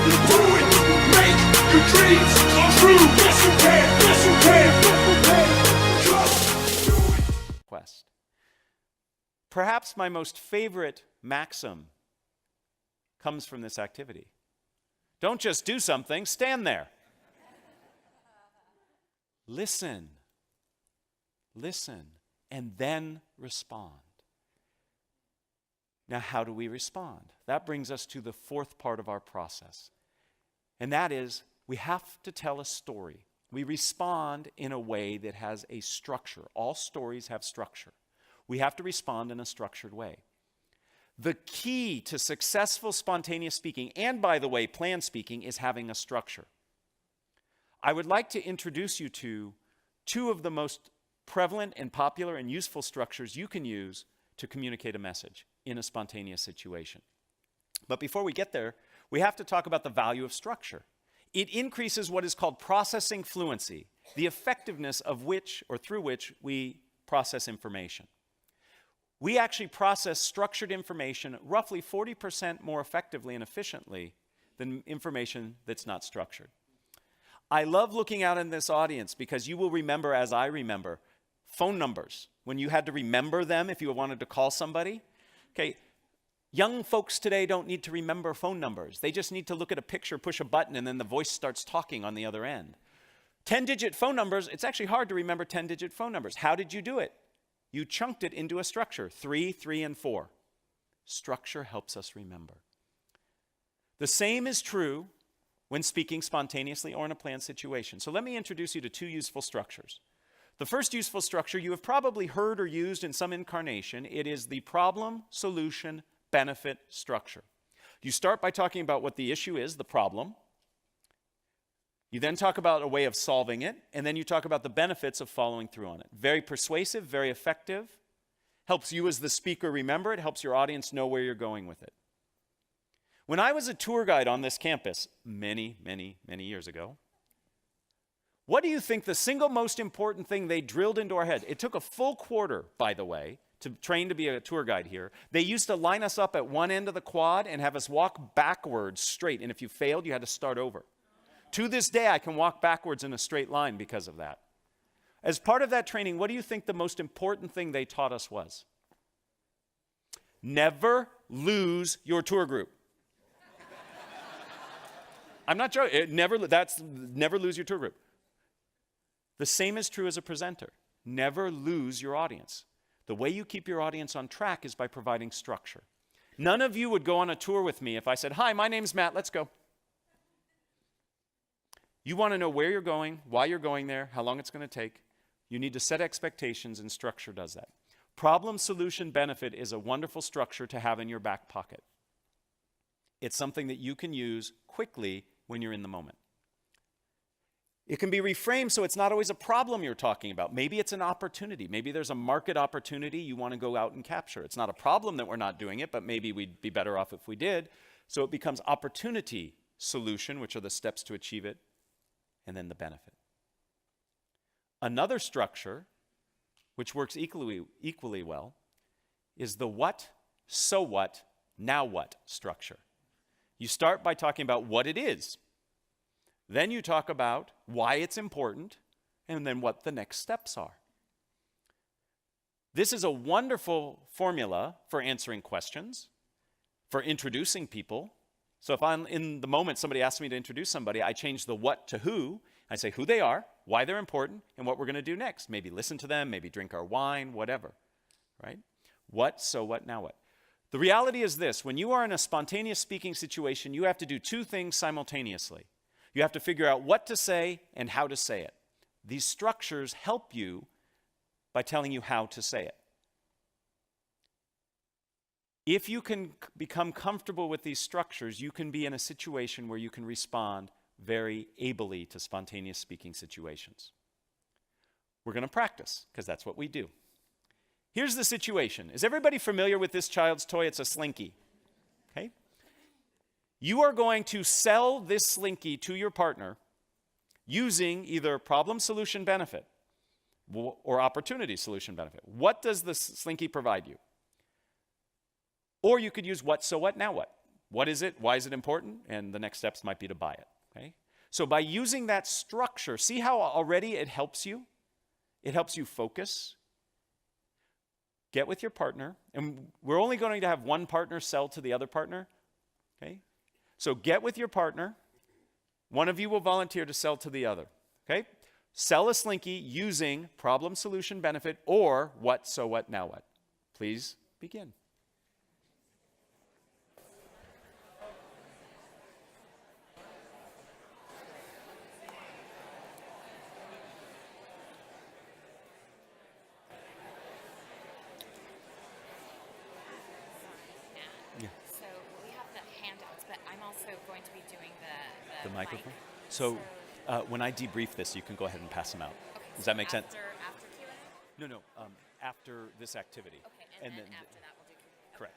You do it. Make your dreams come true. Yes, you can. Yes, you can. Just do it. Quest. Perhaps my most favorite maxim comes from this activity. Don't just do something, stand there. Listen, and then respond. Now, how do we respond? That brings us to the fourth part of our process. And that is, we have to tell a story. We respond in a way that has a structure. All stories have structure. We have to respond in a structured way. The key to successful spontaneous speaking, and by the way, planned speaking, is having a structure. I would like to introduce you to two of the most prevalent and popular and useful structures you can use to communicate a message in a spontaneous situation. But before we get there, we have to talk about the value of structure. It increases what is called processing fluency, the effectiveness of which or through which we process information. We actually process structured information roughly 40% more effectively and efficiently than information that's not structured. I love looking out in this audience because you will remember, as I remember, phone numbers. When you had to remember them if you wanted to call somebody. Okay, young folks today don't need to remember phone numbers. They just need to look at a picture, push a button, and then the voice starts talking on the other end. 10-digit phone numbers, it's actually hard to remember 10-digit phone numbers. How did you do it? You chunked it into a structure, 3, 3, and 4. Structure helps us remember. The same is true when speaking spontaneously or in a planned situation. So let me introduce you to two useful structures. The first useful structure you have probably heard or used in some incarnation. It is the problem, solution, benefit structure. You start by talking about what the issue is, the problem. You then talk about a way of solving it, and then you talk about the benefits of following through on it. Very persuasive, very effective. Helps you as the speaker remember it, helps your audience know where you're going with it. When I was a tour guide on this campus many years ago, what do you think the single most important thing they drilled into our head? It took a full quarter, by the way, to train to be a tour guide here. They used to line us up at one end of the quad and have us walk backwards straight, and if you failed, you had to start over. To this day, I can walk backwards in a straight line because of that. As part of that training, what do you think the most important thing they taught us was? Never lose your tour group. I'm not joking. Never lose your tour group. The same is true as a presenter. Never lose your audience. The way you keep your audience on track is by providing structure. None of you would go on a tour with me if I said, "Hi, my name's Matt, let's go." You want to know where you're going, why you're going there, how long it's going to take. You need to set expectations, and structure does that. Problem, solution, benefit is a wonderful structure to have in your back pocket. It's something that you can use quickly when you're in the moment. It can be reframed so it's not always a problem you're talking about. Maybe it's an opportunity. Maybe there's a market opportunity you want to go out and capture. It's not a problem that we're not doing it, but maybe we'd be better off if we did. So it becomes opportunity, solution, which are the steps to achieve it, and then the benefit. Another structure, which works equally well, is the what, so what, now what structure. You start by talking about what it is. Then you talk about why it's important, and then what the next steps are. This is a wonderful formula for answering questions, for introducing people. So if I'm in the moment somebody asks me to introduce somebody, I change the what to who. I say who they are, why they're important, and what we're going to do next. Maybe listen to them, maybe drink our wine, whatever, right? What, so what, now what? The reality is this: when you are in a spontaneous speaking situation, you have to do two things simultaneously. You have to figure out what to say and how to say it. These structures help you by telling you how to say it. If you can become comfortable with these structures, you can be in a situation where you can respond very ably to spontaneous speaking situations. We're going to practice, because that's what we do. Here's the situation. Is everybody familiar with this child's toy? It's a Slinky. Okay? You are going to sell this Slinky to your partner using either problem, solution, benefit, or opportunity, solution, benefit. What does the Slinky provide you? Or you could use what, so what, now what. What is it? Why is it important? And the next steps might be to buy it. Okay? So by using that structure, see how already it helps you? It helps you focus. Get with your partner. And we're only going to have one partner sell to the other partner. Okay? So get with your partner. One of you will volunteer to sell to the other. Okay? Sell a Slinky using problem, solution, benefit, or what, so what, now what. Please begin. Yeah. So we have the handouts, but I'm also going to be doing the microphone? mic. So when I debrief this, you can go ahead and pass them out. Okay, Does so that make sense? After Q&A? No, after this activity. Okay, and then after that we'll do Q&A. Correct.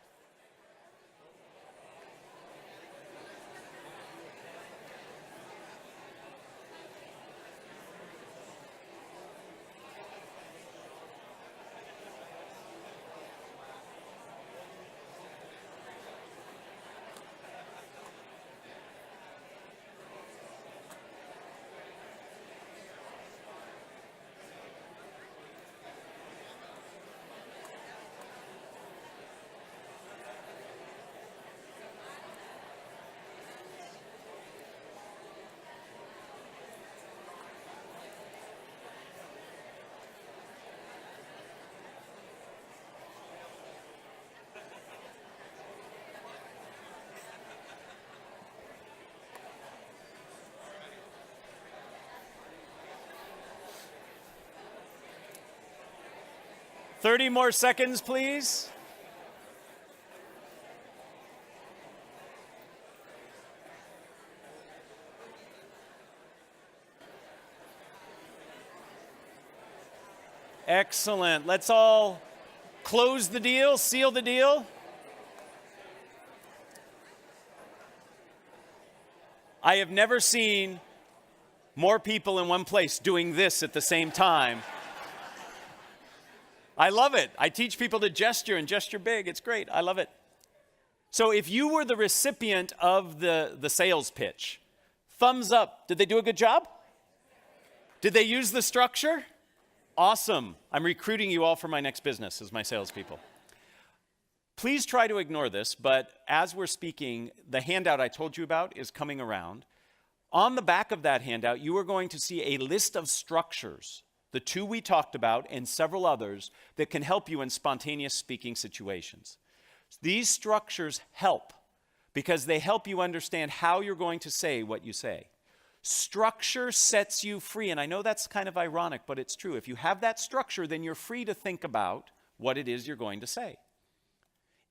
$30 more seconds, please. Excellent. Let's all close the deal, seal the deal. I have never seen more people in one place doing this at the same time. I love it. I teach people to gesture and gesture big. It's great. I love it. So if you were the recipient of the sales pitch, thumbs up. Did they do a good job? Did they use the structure? Awesome. I'm recruiting you all for my next business as my salespeople. Please try to ignore this, but as we're speaking, the handout I told you about is coming around. On the back of that handout, you are going to see a list of structures, the two we talked about and several others that can help you in spontaneous speaking situations. These structures help because they help you understand how you're going to say what you say. Structure sets you free, and I know that's kind of ironic, but it's true. If you have that structure, then you're free to think about what it is you're going to say.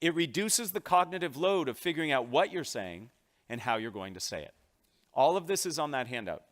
It reduces the cognitive load of figuring out what you're saying and how you're going to say it. All of this is on that handout.